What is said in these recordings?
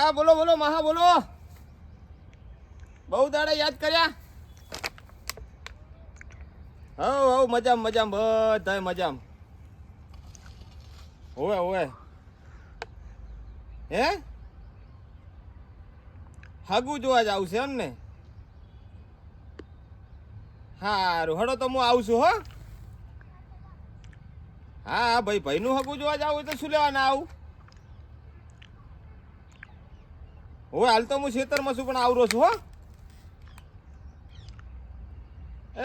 હા બોલો બોલો મહા બોલો. બહુ દાડા યાદ કર્યા. હવ મજામ મજામ બધાય મજામ. હોવે હોવે. હે હાગું જોવા જ આવશે એમ ને. હારું હડો તો હું આવું છું હો. હા ભાઈ ભાઈનું હગું જોવા જાવ તો શું લેવાના આવું. હવે હાલ તો હું ખેતરમાં છું પણ આવરો છું હો.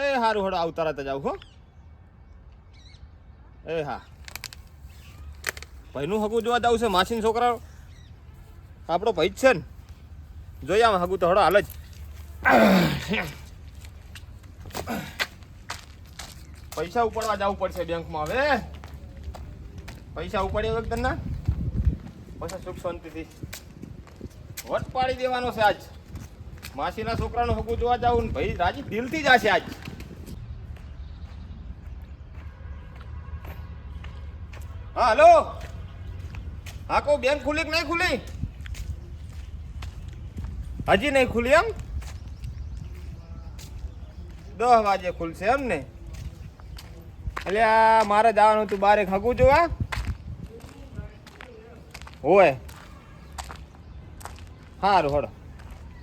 એ હારું હડો આવતા રહેતા જાવ હો. એ હા ભાઈનું હગું જોવા જાવ છે માસીન છોકરા આપણો ભાઈ જ છે ને. જોઈ આમ હગું તો હડો હાલ જ. પૈસા ઉપાડવા જવું પડશે બેંકમાં હવે. પૈસા ઉપાડી વખત ના પછી સુખ શાંતિથી વટ પાડી દેવાનો છે આજ. માસીના છોકરાનું હગું જોવા જાવું ને ભાઈ રાજી દિલથી જશે આજ. હા હલો. હા કહું બેંક ખુલી કે નહીં ખુલી? હજી નહીં ખુલી એમ? 10 વાગે ખુલશે એમ ને. એટલે મારે જવાનું તું બારે હગું જોવા. હોય સારું હડો.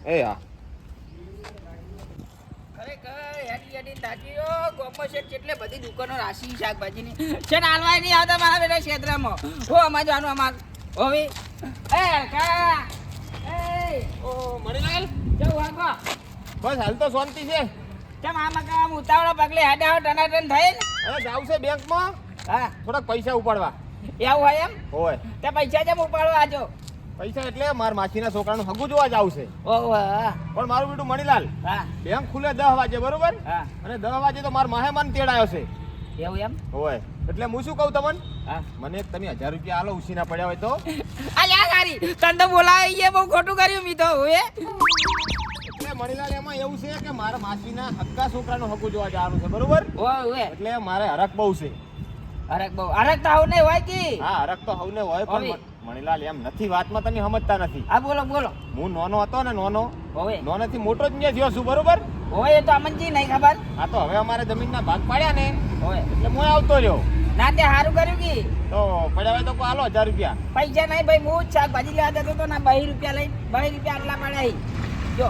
એ હા કેટલે બધી દુકાનો રાશી શાકભાજીની છે ને હાલવાય નહીં આવતા મારા બેટા ક્ષેત્રમાં. હો અમાર જવાનું અમાર હવે એ કા એ ઓ મણીલાલ જવું હાકો બસ હાલ તો શાંતિ છે. કેમ આમાં કામ ઉતાવળા પગલે હેડા ટનાટન થઈ ને. હવે જાવ છે બેંકમાં હા થોડાક પૈસા ઉપાડવા. એવું હોય એમ? હોય તે પૈસા જેમ ઉપાડવા આજો. પૈસા એટલે મારા માસીના છોકરાનું હગું જોવા જ આવશે. ઓહો હા પણ મારું બેટું મણીલાલ હા બેંક ખુલે 10 વાગે બરોબર. હા અને 10 વાગે તો મારા માહે મને તેડાયો છે. એવું એમ? હોય એટલે હું શું કહું તમને હા મને એક તમે 1000 રૂપિયા આલો ઉસીના પડ્યા હોય તો. અલ્યા સારી તને તો બોલાય એ બહુ ખોટું કર્યું મી તો હવે. એટલે મણીલાલ એમાં એવું છે કે મારા માસીના હક્કા છોકરાનું હગું જોવા જવાનું છે બરોબર. ઓય એટલે મારે હરખ બહુ છે. હરક બહુ હરક તો આવું નહીં હોય કે. હા હરખ તો હવને હોય પણ હવે. મણીલાલ એમ નથી વાતમાં તમે સમજતા નથી. હા બોલો બોલો. હું નાનો હતો ને હવે નાનેથી મોટો જ ને થયો છું બરોબર. હોય એ તો અમનજી નહીં ખબર. આ તો હવે અમારે જમીનના ભાગ પાડ્યા ને હોય એટલે હું આવતો રહ્યો. ના તે સારું કર્યું કે તો પડ્યા હોય તો કોઈ આલો 1000 રૂપિયા. પૈસા નહીં ભાઈ હું જ શાકભાજી લેવા જતો તો ના 2 રૂપિયા લઈ 2 રૂપિયા આટલા પડ્યા જો.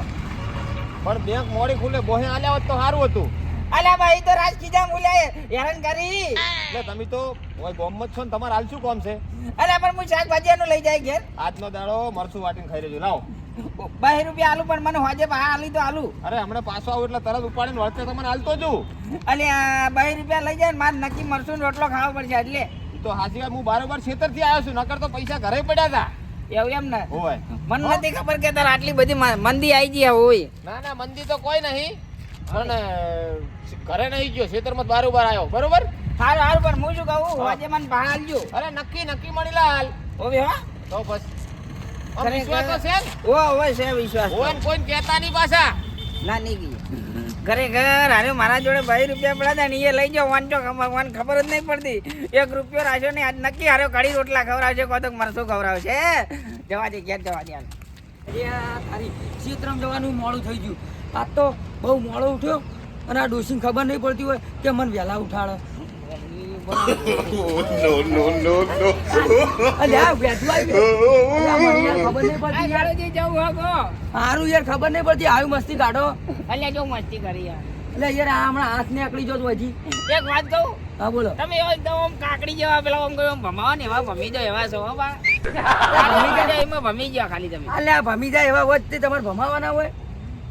પણ બેંક મોડી ખુલે બોહે આલ્યા હોત તો સારું હતું. અલ્યા ભાઈ તો રાજ કીધા મુલાય હેરાન કરી. એટલે તમે તો ઓય ગોમત છો ને તમારે હાલ શું કામ છે? અલ્યા પણ હું શાકભાજી એનું લઈ જાય ઘેર. આજનો દાડો મરચું વાટીને ખાઈ લેજો લાવો. 2 રૂપિયા આલુ પણ મને હોજે હા આલી તો આલુ. અરે હમણાં પાછો આવું એટલે તરત ઉપાડીને વળતે તમારે હાલતો જુ. અલ્યા 2 રૂપિયા લઈ જાય ને મારે નક્કી મરસું ને રોટલો ખાવો પડશે એટલે. ઈ તો હાચી વાત હું બારોબાર ખેતરથી આવ્યો છું નકર તો પૈસા ઘરે પડ્યા હતા. એવું એમ ને હોય મને નથી ખબર કે તાર આટલી બધી મંદી આવી ગઈ હોય. ના મંદી તો કોઈ નહીં પણ ઘરે નહીં ગયો ખેતરમાં બારોબાર આવ્યો બરોબર. સારું સારું પણ હું શું કહું હોજે મને ભાડા આલજો. અરે નક્કી મણીલાલ. ઓવે હા તો બસ આમ વિશ્વાસ તો છે ને? હોય છે વિશ્વાસ હોય ને કોઈને કહેતા નહીં પાછા. ના નહીં ગઈ ખરેખર અરે મારા જોડે 2 રૂપિયા પડ્યા હતા ને એ લઈ જાઓ વાંચો મને ખબર જ નહીં પડતી. 1 રૂપિયો રાખ્યો નહીં આજ નક્કી હારો કઢી રોટલા ખવડાવશે કોતો મરસું ખવડાવશે. જવા દે ઘેર જવા દે. અરે તારી ક્ષેત્રમાં જવાનું મોડું થઈ ગયું. આજ તો બહુ મોડો ઉઠ્યો અને આ ડોસીને ખબર નહીં પડતી હોય કે મને વહેલા ઉઠાડે. અલ્યા બેઠું આવી ખબર નહીં પડતી યાર. જવું હકો સારું યાર ખબર નહીં પડતી આવી મસ્તી કાઢો. અલ્યા જો મસ્તી કરી યાર. એટલે યાર આ હમણાં હાથ ને આકડી જો હજી. એક વાત કહું હા બોલો. તમે એવા એકદમ આમ કાકડી જેવા પેલા આમ કહ્યું ભમાવો ને એવા ભમી જાવ એવા છો બા. એમાં ભમી ગયા ખાલી તમે. અલ્યા ભમી જાય એવા વચ્ચે તમારે ભમાવાના હોય.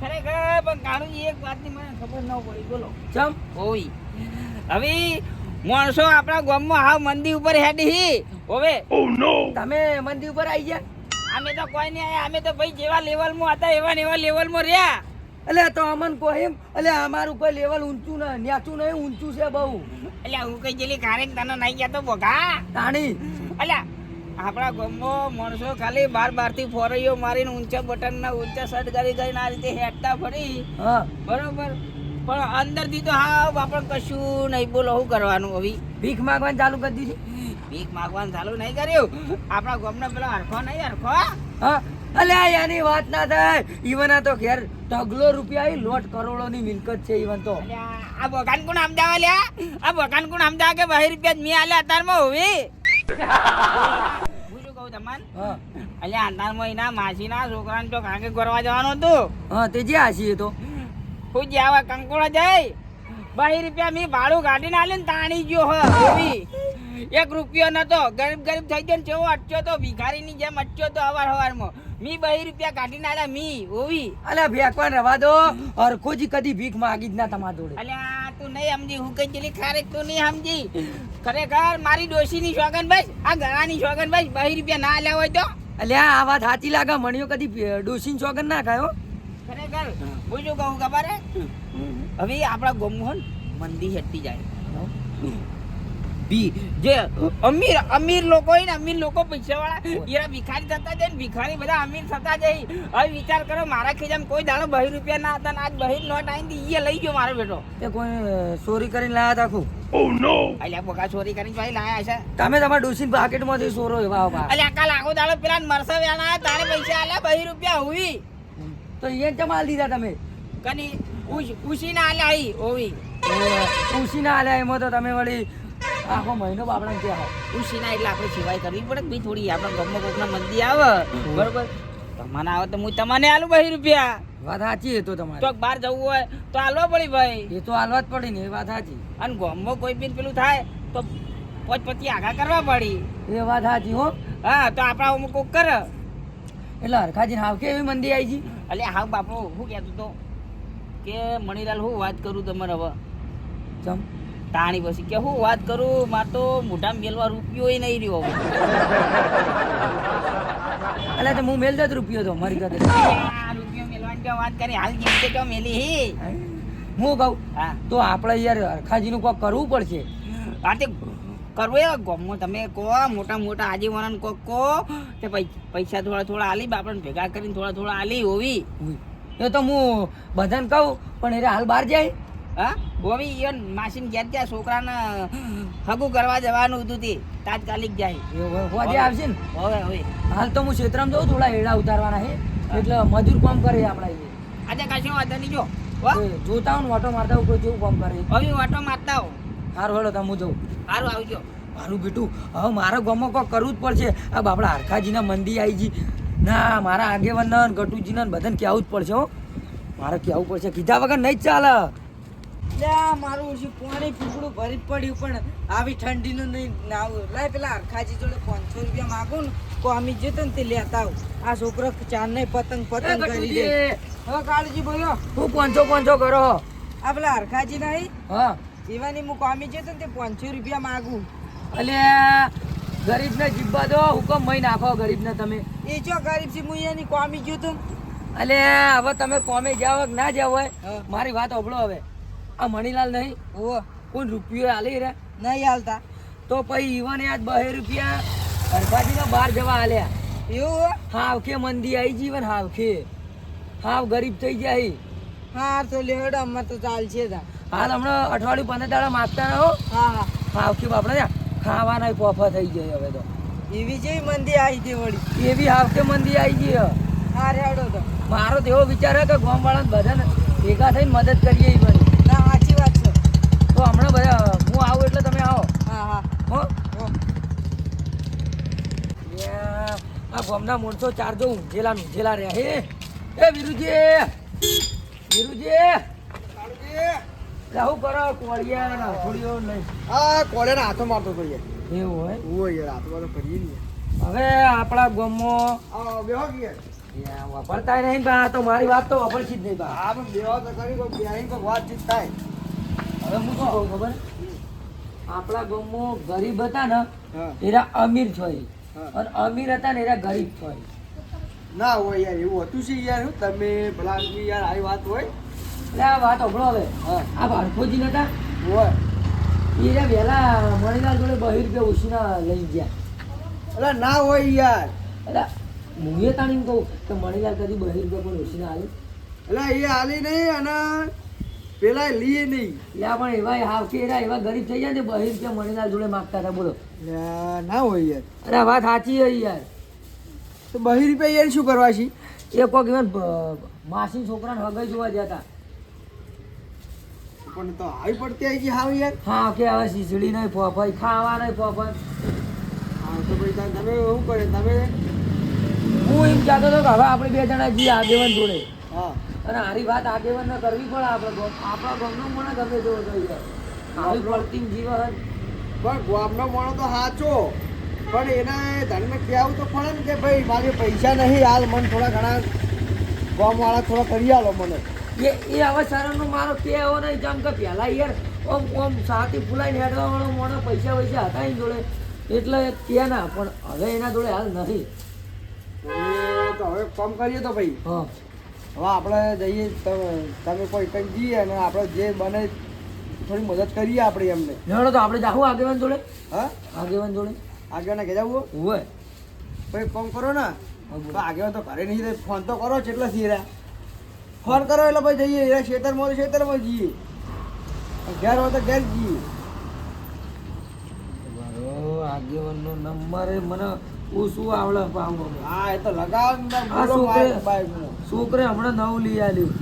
ખરેખર પણ કાળુજી એક વાતની મને ખબર ન પડી બોલો. ચમ ઓય હવે માણસો આપણા ગામમાં હાવ મંદી ઉપર હેડી હવે તમે મંદિર ઉપર આવી ગયા. અમે તો કોઈ નહીં આયા અમે તો ભાઈ જેવા લેવલમાં હતા એવા ને એવા લેવલમાં રહ્યા. એટલે તો અમન કહો એમ એટલે અમારું કોઈ લેવલ ઊંચું ને ન્યાચું નહીં ઊંચું છે બહુ. એટલે હું કઈ જેલી કારેક તને નહીં ગયા તો બોઘા તાણી અલ્યા આપણા ગામમાં માણસો ખાલી બાર થી ફોરઈઓ મારીને ઊંચા બટન ના ઊંચા શર્ટ કરી કરીને આ રીતે હેડતા ફરી હા બરોબર. પણ અંદરથી તો હા આપણે કશું નહીં બોલો શું કરવાનું હવે. ભીખ માંગવાનું ચાલુ કરી દીધી. ભીખ માંગવાનું ચાલુ નહીં કર્યું. આપણા ગામનો પેલો હરખો નહીં હરખો હા અલ્યા યાની વાત ના થાય. ઈવન આ તો ઘેર ઢગલો રૂપિયા આવી લોટ કરોડોની મિલકત છે ઈવન તો. અલ્યા, આ બગાન કોણ સમજાવે લ્યા? આ બગાન કોણ સમજાવે કે 20 રૂપિયા જ મેં આલ્યા અતારમાં હોવી? હું શું કહું તમને? હા અલ્યા અંધારમાં એના માસીના છોકરાને તો કાંકે કરવા જવાનું હતું. હા તે જે આશી તો હું જે આવા કંકોડા જાય 20 રૂપિયા મેં ભાડું કાઢીને આલ્યું ને તાણી ગયો હ હોવી. 1 રૂપિયો નતો, ગરીબ ગરીબ થઈ ગયો ને ચેવો અટક્યો તો, ભિખારીની જેમ અટક્યો તો હવારમાં. મી 20 રૂપિયા કાઢીને આલ્યા મી હોવી. અલ્યા ભેકવાન રવા દો. હરખોજી કદી ભીખ માગી જ ના તમારા જોડે. અલ્યા તું નહીં સમજી, હું કઈ જેલી ખારે તું નહીં સમજી. ખરેખર મારી ડોશીની શોગન ભાઈ, આ ગળાની શોગન ભાઈ 20 રૂપિયા ના આલ્યા હોય તો. અલ્યા આ વાત સાચી લાગે. મણિયો કદી ડોસીન ચોગન ના ખાયો. ખરેખર હું શું કહું ખબર હે? હવે આપણા ગામમાં મંદી હેઠતી જાય. જે અમીર લોકો હોય ને, અમીર લોકો પૈસા વાળા એરા ભિખારી થતા જાય ને, ભિખારી બધા અમીર થતા જાય. હવે વિચાર કરો, મારા ખીજામાં કોઈ દાડો 20 રૂપિયા ના હતા ને આજ 20 નોટ આવીને એ લઈ ગયો મારો બેટો. તે કોઈ ચોરી કરીને લાયા તા ખુબ. અલ્યા બોકા ચોરી કરીને ભાઈ લાયા છે. તમે તમારા ડોસીન પાકેટમાંથી ચોરો એવા આવા. અલ્યા કાલ આખો દાડો પેલા મરસા વેણા તારે પૈસા આલ્યા 20 રૂપિયા હોવી. તો એ જમાલ દીધા તમે. કની ઉસી ના આલ્યા હી હોવી. ખુશી ના આલ્યા એમાં તો તમે વળી આખો મહિનો બાપડા ક્યાં ઉસી ના એટલે આપણે સેવાય કરવી પડે કે ભાઈ થોડી આપણા ગામમાં કોકના મંદી આવે બરોબર. તમને આવે તો હું તમને આલું 20 રૂપિયા. વાત સાચી એ તો તમારી. તો બહાર જવું હોય તો આલવા પડી ભાઈ. એ તો હાલવા જ પડી ને એ વાત સાચી. અને ગામમાં કોઈ બી પેલું થાય તો પોચપચી આગા કરવા પડી. એ વાત સાચી હો. હા તો આપણા અમુક કોક કરે એટલે હરખાજી હાવ કે એવી મંદી આવી જી. અલ્યા હા બાપુ હું કહેતો તો કે મણીલાલ હું વાત કરું તમારે હવે ચમ તાણી પછી કે હું વાત કરું, માર તો મોઢા મેલવા રૂપિયો નહીં રહ્યો. એટલે તો હું મેલ દે રૂપિયો તો મારી સાથે. રૂપિયો મેલવાની જો વાત કરી હાલ જીવતે તો મેલી હી. હું કહું હા તો આપણે યાર હરખાજીનું કોક કરવું પડશે. આ તે કરવું એ ગામમાં તમે કહો, મોટા મોટા આજીવન કહો તે પૈસા થોડા થોડા આલી આપણને ભેગા કરીને થોડા થોડા આલી હોવી. એ તો હું બધાને કહું પણ એ હાલ બહાર જાય. હા હોવી ઈવન માસીને ઘેર ત્યાં છોકરાને હગું કરવા જવાનું હતું તે તાત્કાલિક જાય. હોજે આવશે ને. હવે હવે હાલ તો હું ક્ષેત્રમાં જઉં થોડા હેડા ઉતારવાના છે એટલે મજૂર કામ કરે આપણા એ. આજે કશું વાંધો નહીં જો હો. જોતા હું ઓટો મારતા હું કોઈ જેવું કામ કરે. હવે ઓટો મારતા હો. સારું હેડો તમે હું જઉં. સારું આવજો. મારું બેટું હવે મારા ગામમાં કોઈ કરવું જ પડશે. આ બાપડા હરખાજીના મંદી આવી જી ના મારા આગેવાનને ગટુજીને બધાને કહેવું જ પડશે હો. મારે કહેવું પડશે, કીધા વગર નહીં જ ચાલે. મારું ઓછું પાણી ફૂકડું ભરી પડ્યું પણ આવી ઠંડીનું નહીં નાવું. લાય પેલા હરખાજી જોડે 500 રૂપિયા માગું ને કોમી જતો ને તે લેતા આવું. આ છોકરો ચાર નહીં પતંગ કરી દે. હવે કાળજી બોલો હું 500 કરો. આ પેલા હરખાજી નહીં હા એવાની હું કોમી જતો ને તે 500 રૂપિયા માગું. અલ્યા ગરીબને જીબ્બા દો હુકમ મહી નાખો ગરીબને તમે. એ જો ગરીબ છે હું એની કોમી ગયો તું. અલ્યા હવે તમે કોમે જાવ કે ના જાવ હોય મારી વાત સાંભળો. હવે આ મણીલાલ નહીં કોઈ રૂપિયો હાલી રે નહીં હાલતા તો પછી ઈવને આજ 20 રૂપિયા હરખાજીને બહાર જવા હાલ્યા. એવું હાવ કે મંદી આવી જીવન હાવ કે હાવ ગરીબ થઈ જાય. હા તો લેવડો અમાર તો ચાલશે. હાલ હમણાં અઠવાડિયું 15 દાડા માગતા રહો. હા હા હાવ કે બાપડા ખાવાના પોફા થઈ જાય. હવે તો એવી જેવી મંદી આવી ગઈ વળી. એવી હાવ કે મંદી આવી ગઈ. હા રેડો તો મારો તો એવો વિચાર હે કે ગામ વાળાને બધાને ભેગા થઈને મદદ કરીએ. એ બધી ના સાચી વાત છે. તો હમણાં બધા હું આવું એટલે તમે આવો. હા હા હો આ ગામના માણસો ચાર જો ઊંઝેલા રહ્યા હે. એ વીરુજી રાહુ કરો કોળિયા થોડીઓ નહીં. હા કોલેના હાથો મારતો તો યાર. એવું હોય ઓય યાર હાથો મારતો કરીએ ને. હવે આપણા ગામમાં આ બેહો કે વાપરતા નહીં બા. તો મારી વાત તો વાપરશી જ નહીં બા. આ પણ બેહો તો કરી કોઈ બેહીન કોઈ વાતચીત થાય. હવે હું શું કહું ખબર આપણા ગામમાં ગરીબ હતા ને હા એરા અમીર થાય હા. અને અમીર હતા ને એરા ગરીબ થાય. ના હોય યાર એવું હતું છે યાર. હું તમે ભલા આદમી યાર આવી વાત હોય. એટલે આ વાત સાંભળો હવે. હા આ બાળકોજી નતા હોય એ વહેલા મણીલાલ જોડે 20 રૂપિયા ઓછીના લઈ ગયા. અલા ના હોય યાર. એટલે હું એ તાણીને કહું કે મણીલાલ કદી 20 રૂપિયા પણ ઓછીના હાલે. અલા એ હાલી નહીં અને પેલા લીએ નહીં. એટલે પણ એવા હાવ કે એવા ગરીબ થઈ જાય ને 20 રૂપિયા મણીલાલ જોડે માગતા હતા. બોલો ના હોય યાર. અરે વાત સાચી હોય યાર. તો 2 રૂપિયા યાર શું કરવા છે? એ કોક ઇવન માસી છોકરાને હગાઈ જોવા ગયા હતા. પણ તો આવી પડતી આવી છે હાવ યાર. હા કે હવે ખીચડી નહીં ફોફાઈ ખાવા નહીં ફોફાઈ. હા તો ભાઈ તમે શું કરે તમે? હું એમ કહેતો હતો કે હવે આપણે 2 જણા જઈએ આગેવાન જોડે. હા અને આરી વાત આગેવાનને કરવી પડે આપણે આપણા ગામનો મને ગમે તેવો થઈ જાય આવી પડતી જીવન. પણ ગામનો માણો તો સાચો, પણ એના ધર્મ કહેવું તો પડે ને કે ભાઈ મારે પૈસા નહીં હાલ, મને થોડા ઘણા ગામવાળા થોડા કરી આલો મને. એ હવે શરમનો મારો કહેવો નહીં. જેમ કે પહેલાં યાર ઓમ સાથી ફૂલાઈને હેડવાવાળો મોણો પૈસા હતા એની જોડે એટલે કે ના, પણ હવે એના જોડે હાલ નથી. તો હવે કામ કરીએ તો ભાઈ. હા હવે આપણે જઈએ, તમે કોઈ કંઈ જઈએ અને આપણે જે બને થોડી મદદ કરીએ આપણે એમને. હેડો તો આપણે જાવું આગેવાન જોડે. હા આગેવાન જોડે આગળ કે જવું હોય ભાઈ કામ કરો ને તો આગળ તો ઘરે નહીં, ફોન તો કરો કેટલા થયા ફોન કરો એટલે ભાઈ જઈએ એરા ખેતરમાં જઈએ, ઘેર હોય તો ઘેર જઈએ. આગેવાનનો નંબર મને શું આવડે પાવું. હા એ તો લગાવ ને આ બોલો છોકરે- બાઈકનું. છોકરે હમણાં નવું લઈ આવ્યું.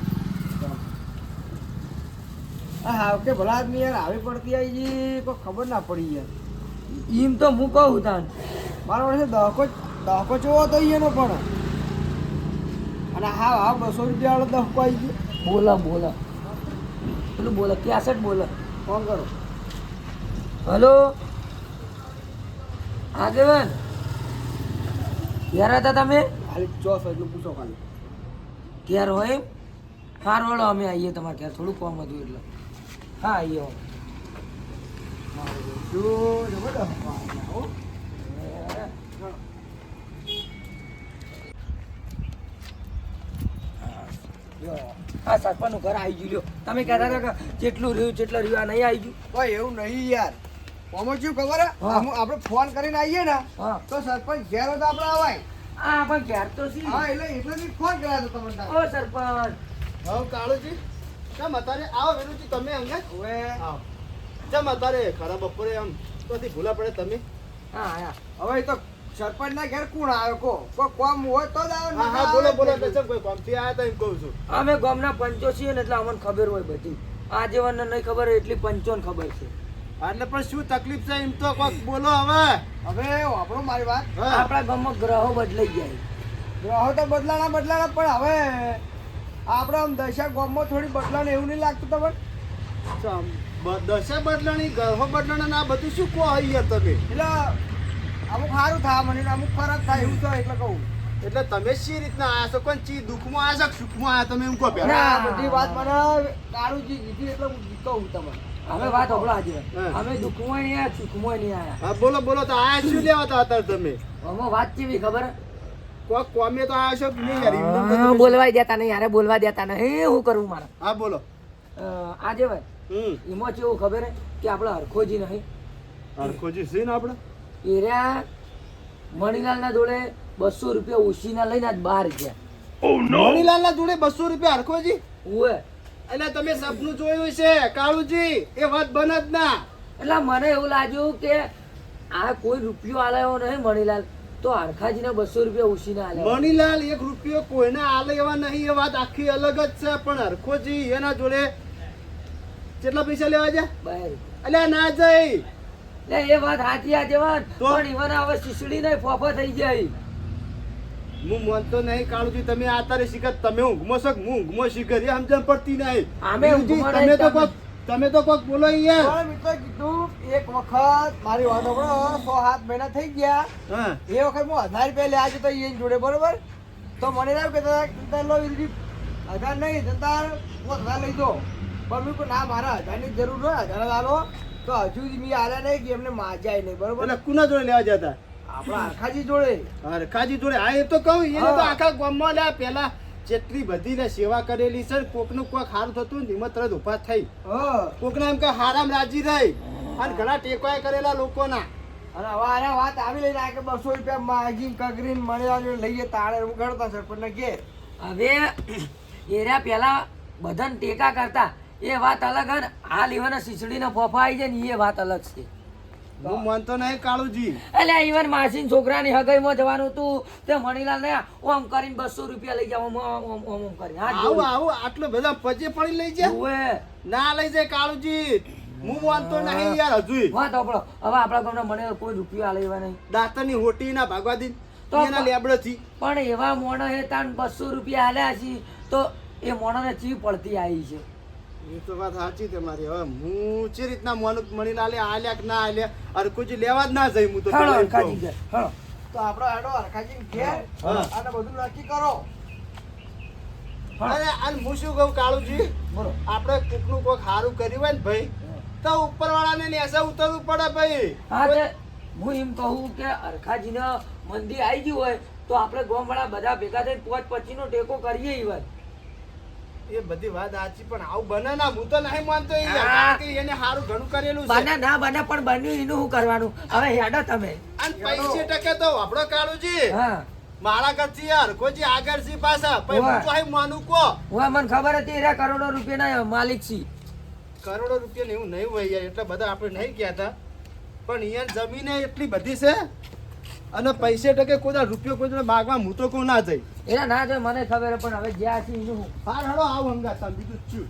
હા કે ભલા આદમી યાર આવી પડતી આવી છે કોઈ ખબર ના પડી યાર. એમ તો હું કહું તાન મારા વર્ષે દહકો જોવો તો એનો પણ, અને હા 200 રૂપિયા વાળો દહકો આવી ગયો. બોલા પેલું બોલા કેસેટ બોલા. ફોન કરો. હલો આગેવાન ક્યારે હતા તમે? ખાલી 400 એટલું પૂછો ખાલી. ક્યારે હોય એમ? હાર વાળો અમે આવીએ તમારે ક્યારે થોડું કામ હતું એટલે. હા આવીએ હો. જો જબરદસ્ત દહકો આવ્યા હો. હા સરપંચનું ઘર આવી ગયું લ્યો. તમે કહેતા હતા કે જેટલું રહ્યું આ નહીં આવી ગયું. કોઈ એવું નહીં યાર. આમાં શું ખબર હે? હા. આપણે ફોન કરીને આવીએ ને હા તો સરપંચ ઘેર હોય તો આપણે અવાય. આ પણ ક્યારે તો સી. હા એટલે જ ફોન કર્યા તો તમને. ઓ સરપંચ હવે કાળુજી કેમ અત્યારે આવો વેલુજી તમે અંગે હવે આવો કેમ અત્યારે ખરા બપોરે આમ તોથી ભૂલા પડે તમે. હા હા હવે એ તો સરપંચ ના ઘેર કોણ આવ્યો કો? કોઈ કામ હોય તો જ આવે ને. હા હા બોલો તો ચમ કોઈ કામથી આયા તા એમ કહું છું. અમે ગામના પંચો છીએ ને એટલે અમને ખબર હોય બધી. આગેવાનને નહીં ખબર હોય એટલી પંચોને ખબર છે. એટલે પણ શું તકલીફ છે એમ તો કોક બોલો હવે. હવે વાપરો મારી વાત. હા આપણા ગામમાં ગ્રહો બદલાઈ ગયા. ગ્રહો તો બદલાણા પણ હવે આપણે આમ દશા ગામમાં થોડી બદલાણ એવું નહીં લાગતું તમને? દશા બદલાણી ગ્રહો બદલાણા ને આ બધું શું કહો અહીંયા તમે. એટલે અમુક સારું થાય મને ને અમુક ખરાબ થાય એવું થાય એટલે કહું. એટલે તમે શી રીતના આયા છો? કોણ ચી દુઃખમાં આયા છો સુખમાં આયા તમે એમ કહો અને પહેલા. આ બધી વાત મને કાળુજી કીધી એટલે હું કહું તમને. અમે વાત હમણાં આજે હા. અમે દુઃખમાં નહીં આવ્યા સુખમાં નહીં આવ્યા. હા બોલો તો આયા શું લેવા તા અત્યારે તમે? આમાં વાત કેવી ખબર હે? કોક કોમે તો આયા છો કે નહીં યાર એમને તો હા, તમે- બોલવાય દેતા નહીં યાર બોલવા દેતા નહીં. શું કરવું મારે? હા બોલો. આજે ભાઈ હમ એમાં કેવું ખબર હે કે આપણે હરખોજી નહીં હરખોજી છે ને આપણે. એર્યા મણીલાલના જોડે 200 રૂપિયા ઓછીના લઈને આજ બહાર ગયા. મણીલાલના જોડે 200 રૂપિયા હરખોજી? ઓવે એટલે તમે સપનું જોયું છે કાળુજી, એ વાત બને જ ના. એટલે મને એવું લાગ્યું કે આ કોઈ રૂપિયો આલ્યો નહીં મણીલાલ તો હરખાજીને 200 રૂપિયા ઓછીના આલ્યા. મણીલાલ 1 રૂપિયો કોઈને આલે એવા નહીં, એ વાત આખી અલગ જ છે. પણ હરખોજી એના જોડે કેટલા પૈસા લેવા છે? બહાર અલ્યા ના જઈ. એટલે એ વાત સાચી આજે વાત તો? પણ ઈવન હવે શીશડી નહીં ફોફા થઈ જાય. હું માનતો નહીં કાળુજી, તમે આતારે શીખત તમે ઊંઘમાં છો કે હું ઊંઘમાં શીખર એ સમજણ પડતી નહીં. આમે બીજુજી, ઊંઘમાં તમે નહીં, તો કોક તમે તો કોક બોલો અહીંયા. પણ મિત્રો કીધું એક વખત મારી વાત સાંભળો, 6-7 મહિના થઈ ગયા. હા એ વખત હું 1000 રૂપિયા લે આજે તો એની જોડે બરોબર. તો મને એમ કહેતા હતા લો વીરજી 1000 નહીં જતા હું 1000 લઈ દો. પણ મેં કહ્યું ના મારા 1000 ની જરૂર હોય 1000 આલો. તો હજુ મેં આલ્યા નહીં કે એમને માજાય નહીં બરોબર. એટલે કુના જોડે લેવા જતા? આપણા આખાજી જોડે. હરખાજી જોડે. હા એ તો કહું, એને તો આખા ગામમાં લ્યા પેલા જેટલી બધી ને સેવા કરેલી છે ને કોકનું કોક હારું થતું ને એમાં તરત ઉભા થઈ. હા કોકના એમ કે હારામ રાજી રહી અને ઘણા ટેકોય કરેલા લોકોના. અને હવે આને વાત આવી લઈને આ કે 200 રૂપિયા માગી કગરીને મળેલા જોડે લઈએ તાળે હું ગણતા સરપંચને કે હવે એર્યા પેલા બધાને ટેકા કરતા એ વાત અલગ હે ને. આ લીવાના શીશડીના ફોફા આવી જાય ને એ વાત અલગ છે. હું માનતો નહીં કાળુજી. અલ્યા ઈવન માસીન છોકરાની હગાઈમાં જવાનું તું તે મણીલાલ ને ઓમ કરીને 200 રૂપિયા લઈ જાવ ઓમ ઓમ ઓમ ઓમ કરીને હા આવું આવું આટલો બધા પજે પડી લઈ જા. ઓએ ના લઈ જાય કાળુજી. હું માનતો નહીં યાર હજુય. વાત આપણો હવે આપણા ગામના મને કોઈ રૂપિયા લેવા નહીં દાંતની હોટી ના ભાગવા દી તો એના લેબડો થી. પણ એવા મોણા હે તાન 200 રૂપિયા હાલ્યા છે તો એ મોણાને ચી પડતી આવી છે એ તો વાત સાચી તમારી. હવે હું જે રીતના મોનું મણીલાલે આલ્યા કે ના આલ્યા અરે કોઈ લેવા જ ના જઈ હું તો હળો પેલા એમ કહું. હરખાજી ઘેર, હળો તો આપણો હેડો હરખાજી ઘેર હા. અને બધું નક્કી કરો. હા. અને હું શું કહું કાળુજી, બોલો આપણે કોકનું કોક સારું કર્યું હોય ને ભાઈ તો ઉપરવાળાને નેસે ઉતરવું પડે ભાઈ. હા તે હું એમ કહું કે હરખાજીને મંદી આવી ગયું હોય તો આપણે ગામવાળા બધા ભેગા થઈને 5-25 નો ટેકો કરીએ ઈવન એ બધી વાત સાચી પણ આવું બને ના. હું તો નહીં માનતો એ હા. કારણ કે એને સારું ઘણું કરેલું છે. બને ના બને પણ બન્યું એનું શું કરવાનું હવે હેડો તમે અને પૈસે ટકે તો આપણો કાળુજી હા મારા કરતી યાર કોઈ આગળ છે પાછા પછી હું તો અહીં માનું કો હું મને ખબર હતી એરા કરોડો રૂપિયાના માલિક છી કરોડો રૂપિયા એવું નહીં હોય યાર. એટલે બધા આપણે નહીં ગયા હતા પણ અહીંયા જમીન એટલી બધી છે અને પૈસે ટકે કોઈ દાડો રૂપિયો કોઈ દાડો માગવા હું તો કોઈ ના જઈ. એના ના જો મને ખબર હે, પણ હવે જ્યાં છે એનું શું હાર હેડો આવું હંગા તમે બીજું જ છું.